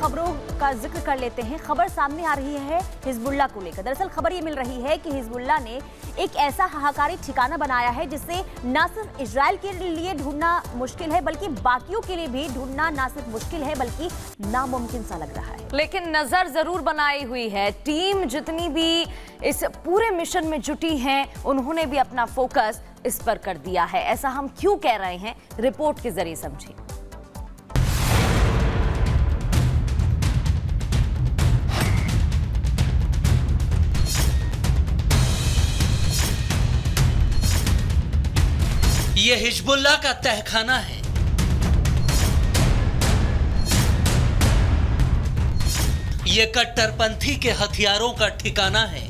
खबरों का जिक्र कर लेते हैं। खबर सामने आ रही है हिजबुल्लाह को लेकर। दरअसल खबर ये मिल रही है कि हिजबुल्लाह ने एक ऐसा हाहाकारी ठिकाना बनाया है जिसे न सिर्फ इजराइल के लिए ढूंढना मुश्किल है बल्कि बाकियों के लिए भी ढूंढना न सिर्फ मुश्किल है बल्कि नामुमकिन सा लग रहा है। लेकिन नजर जरूर बनाई हुई है। टीम जितनी भी इस पूरे मिशन में जुटी हैं उन्होंने भी अपना फोकस इस पर कर दिया है। ऐसा हम क्यों कह रहे हैं, रिपोर्ट के जरिए समझिए। ये हिजबुल्लाह का तहखाना है। ये कट्टरपंथी के हथियारों का ठिकाना है।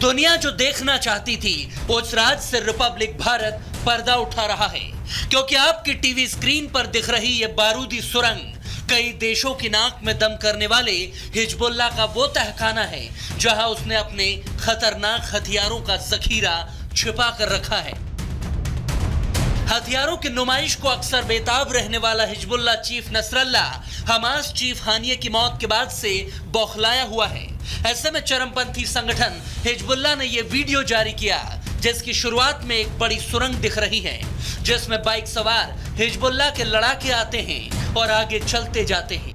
दुनिया जो देखना चाहती थी उस राज से रिपब्लिक भारत पर्दा उठा रहा है, क्योंकि आपकी टीवी स्क्रीन पर दिख रही ये बारूदी सुरंग कई देशों की नाक में दम करने वाले हिजबुल्लाह का वो तहखाना है जहां उसने अपने खतरनाक हथियारों का जखीरा छिपा कर रखा है। हथियारों की नुमाइश को अक्सर बेताब रहने वाला Hezbollah chief Nasrallah Hamas chief हानिये की मौत के बाद से बौखलाया हुआ है। ऐसे में चरमपंथी संगठन हिजबुल्लाह ने यह वीडियो जारी किया जिसकी शुरुआत में एक बड़ी सुरंग दिख रही है जिसमें बाइक सवार हिजबुल्लाह के लड़ाके आते हैं और आगे चलते जाते हैं।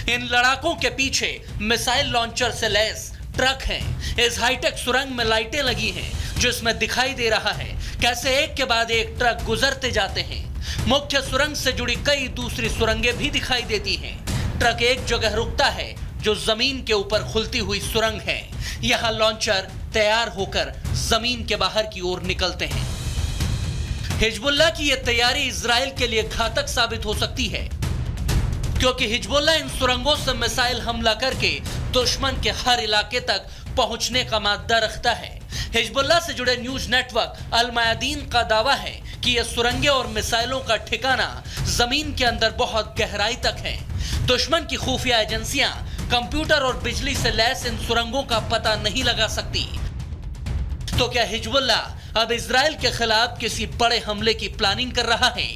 इन लड़ाकों के पीछे मिसाइल लॉन्चर से लैस ट्रक हैं। इस हाईटेक सुरंग में लाइटें लगी हैं जिसमें दिखाई दे रहा है कैसे एक के बाद एक ट्रक गुजरते जाते हैं। मुख्य सुरंग से जुड़ी कई दूसरी सुरंगें भी दिखाई देती हैं। ट्रक एक जगह रुकता है जो जमीन के ऊपर खुलती हुई सुरंग है। यहां लॉन्चर तैयार होकर जमीन के बाहर की ओर निकलते हैं। हिजबुल्लाह की यह तैयारी इजराइल के लिए घातक साबित हो सकती है, क्योंकि हिजबुल्लाह इन सुरंगों से मिसाइल हमला करके दुश्मन के हर इलाके तक पहुंचने का मादा रखता है। हिजबुल्लाह से जुड़े न्यूज नेटवर्क अल मयादीन का दावा है कि ये सुरंगें और मिसाइलों का ठिकाना जमीन के अंदर बहुत गहराई तक है। दुश्मन की खुफिया एजेंसियां कंप्यूटर और बिजली से लैस इन सुरंगों का पता नहीं लगा सकती। तो क्या हिजबुल्लाह अब इजराइल के खिलाफ किसी बड़े हमले की प्लानिंग कर रहा है?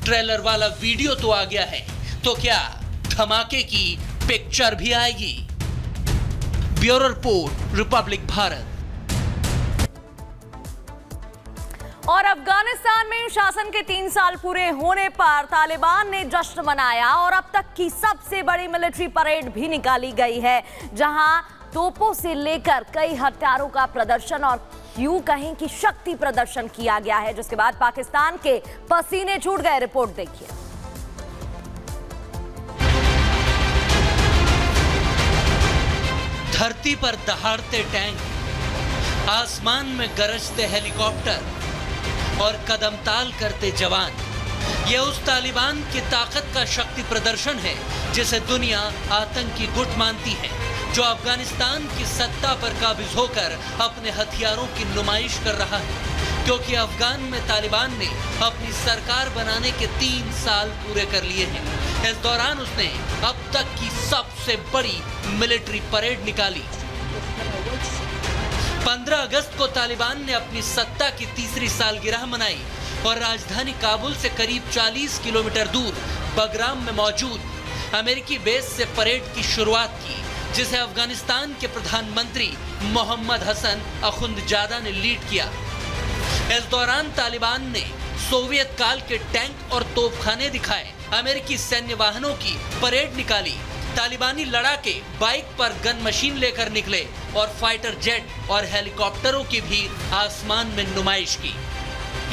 ट्रेलर वाला वीडियो तो आ गया है, तो क्या धमाके की पिक्चर भी आएगी? Bureau report, republic Bharat. और अफगानिस्तान में शासन के 3 साल पूरे होने पर तालिबान ने जश्न मनाया और अब तक की सबसे बड़ी मिलिट्री परेड भी निकाली गई है, जहां तोपों से लेकर कई हथियारों का प्रदर्शन और यूं कहें कि शक्ति प्रदर्शन किया गया है, जिसके बाद पाकिस्तान के पसीने छूट गए। रिपोर्ट देखिए। धरती पर दहाड़ते टैंक, आसमान में गरजते हेलीकॉप्टर और कदमताल करते जवान, ये उस तालिबान की ताकत का शक्ति प्रदर्शन है जिसे दुनिया आतंकी गुट मानती है, जो अफगानिस्तान की सत्ता पर काबिज होकर अपने हथियारों की नुमाइश कर रहा है। क्योंकि अफगान में तालिबान ने अपनी सरकार बनाने के 3 साल पूरे कर लिए हैं। इस दौरान उसने अब तक की सबसे बड़ी मिलिट्री परेड निकाली। 15 अगस्त को तालिबान ने अपनी सत्ता की 3री सालगिरह मनाई और राजधानी काबुल से करीब 40 किलोमीटर दूर बगराम में मौजूद अमेरिकी बेस से परेड की शुरुआत की, जिसे अफगानिस्तान के प्रधानमंत्री मोहम्मद हसन अखुंदजादा ने लीड किया। इस दौरान तालिबान ने सोवियत काल के टैंक और तोपखाने दिखाए, अमेरिकी सैन्य वाहनों की परेड निकाली। तालिबानी लड़ाके बाइक पर गन मशीन लेकर निकले और फाइटर जेट और हेलीकॉप्टरों की भी आसमान में नुमाइश की।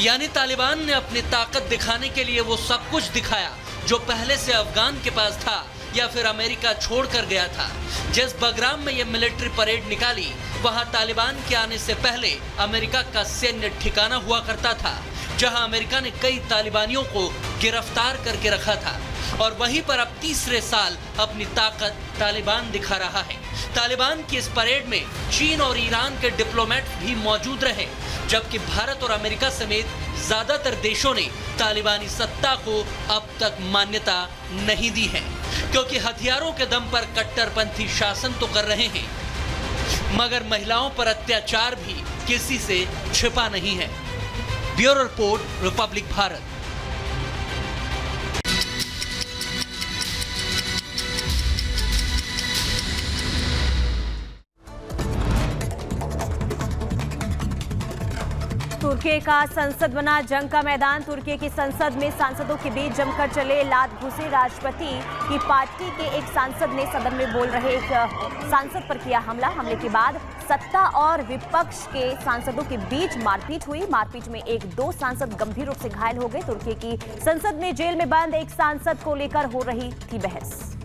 यानी तालिबान ने अपनी ताकत दिखाने के लिए वो सब कुछ दिखाया जो पहले से अफगान के पास था या फिर अमेरिका छोड़कर गया था। जिस बगराम में ये मिलिट्री परेड निकाली, वहां तालिबान के आने से पहले अमेरिका का सैन्य ठिकाना हुआ करता था, जहां अमेरिका ने कई तालिबानियों को गिरफ्तार करके रखा था। और वहीं पर अब 3रे साल अपनी ताकत तालिबान दिखा रहा है। तालिबान की इस परेड में चीन और ईरान के डिप्लोमेट भी मौजूद रहे, जबकि भारत और अमेरिका समेत ज्यादातर देशों ने तालिबानी सत्ता को अब तक मान्यता नहीं दी है, क्योंकि हथियारों के दम पर कट्टरपंथी शासन तो कर रहे हैं, मगर महिलाओं पर अत्याचार भी किसी से छिपा नहीं है। Bureau report, republic Bharat. तुर्की का संसद बना जंग का मैदान। तुर्की की संसद में सांसदों के बीच जमकर चले लात घुसे। राष्ट्रपति की पार्टी के एक सांसद ने सदन में बोल रहे एक सांसद पर किया हमला। हमले के बाद सत्ता और विपक्ष के सांसदों के बीच मारपीट हुई। मारपीट में दो सांसद गंभीर रूप से घायल हो गए। तुर्की की संसद में जेल में बंद एक सांसद को लेकर हो रही थी बहस।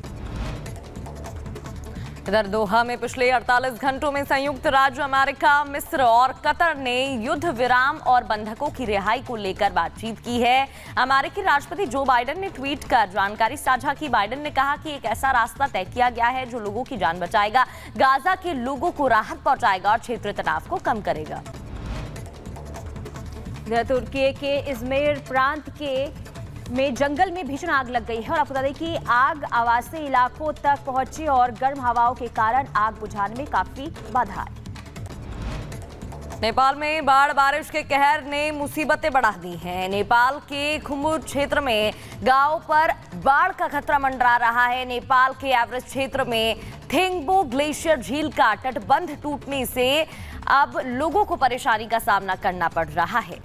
इधर दोहा में पिछले 48 घंटों में संयुक्त राज्य अमेरिका, मिस्र और कतर ने युद्ध विराम और बंधकों की रिहाई को लेकर बातचीत की है। अमेरिकी राष्ट्रपति जो बाइडेन ने ट्वीट कर जानकारी साझा की। बाइडेन ने कहा कि एक ऐसा रास्ता तय किया गया है जो लोगों की जान बचाएगा, गाजा के लोगों को राहत पहुंचाएगा और क्षेत्रीय तनाव को कम करेगा। तुर्की के इज़मिर प्रांत में जंगल में भीषण आग लग गई है और आपको बता दें कि आग आवासीय इलाकों तक पहुंची और गर्म हवाओं के कारण आग बुझाने में काफी बाधा आई। नेपाल में बाढ़ बारिश के कहर ने मुसीबतें बढ़ा दी हैं। नेपाल के खुमुर क्षेत्र में गांव पर बाढ़ का खतरा मंडरा रहा है। नेपाल के एवरेस्ट क्षेत्र में थेंगबो ग्लेशियर झील का तटबंध टूटने से अब लोगों को परेशानी का सामना करना पड़ रहा है।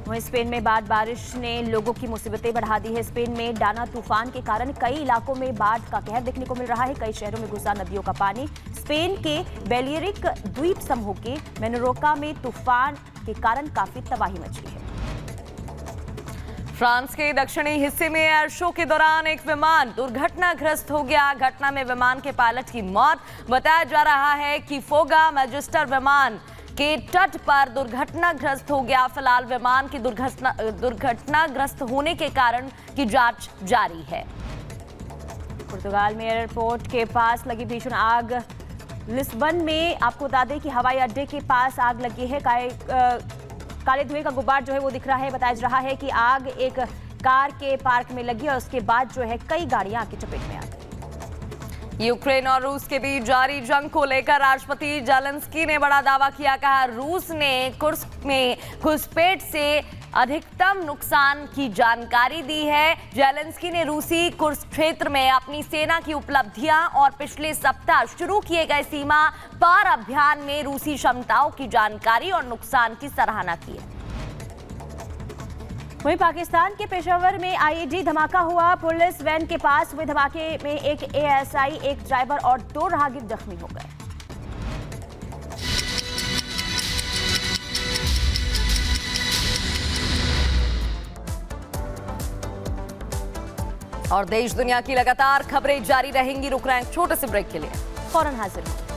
वहीं स्पेन में बाढ़ बारिश ने लोगों की मुसीबतें बढ़ा दी है। स्पेन में डाना तूफान के कारण कई इलाकों में बाढ़ का कहर देखने को मिल रहा है। कई शहरों में घुसा नदियों का पानी। स्पेन के बेलियरिक द्वीप समूह के मेनोरोका में तूफान के कारण काफी तबाही मची है। फ्रांस के दक्षिणी हिस्से में एयर शो के दौरान एक विमान दुर्घटनाग्रस्त हो गया। घटना में विमान के पायलट की मौत। बताया जा रहा है कि फोगा मैजेस्टर विमान के तट पर दुर्घटनाग्रस्त हो गया। फिलहाल विमान की दुर्घटनाग्रस्त होने के कारण की जांच जारी है। पुर्तगाल में एयरपोर्ट के पास लगी भीषण आग। लिस्बन में आपको बता दें कि हवाई अड्डे के पास आग लगी है। काले धुएं का गुब्बार जो है वो दिख रहा है। बताया जा रहा है कि आग एक कार के पार्क में लगी और उसके बाद जो है कई गाड़ियां आग की चपेट में आ गई। यूक्रेन और रूस के बीच जारी जंग को लेकर राष्ट्रपति जेलेंस्की ने बड़ा दावा किया। कहा रूस ने कुर्स्क में घुसपैठ से अधिकतम नुकसान की जानकारी दी है। जेलेंस्की ने रूसी कुर्स्क क्षेत्र में अपनी सेना की उपलब्धियां और पिछले सप्ताह शुरू किए गए सीमा पार अभियान में रूसी क्षमताओं की जानकारी और नुकसान की सराहना की है। वहीं पाकिस्तान के पेशावर में आईईडी धमाका हुआ। पुलिस वैन के पास हुए धमाके में एक एएसआई, एक ड्राइवर और 2 राहगीर जख्मी हो गए। और देश दुनिया की लगातार खबरें जारी रहेंगी। रुक रहे हैं छोटे से ब्रेक के लिए, फौरन हाजिर हों।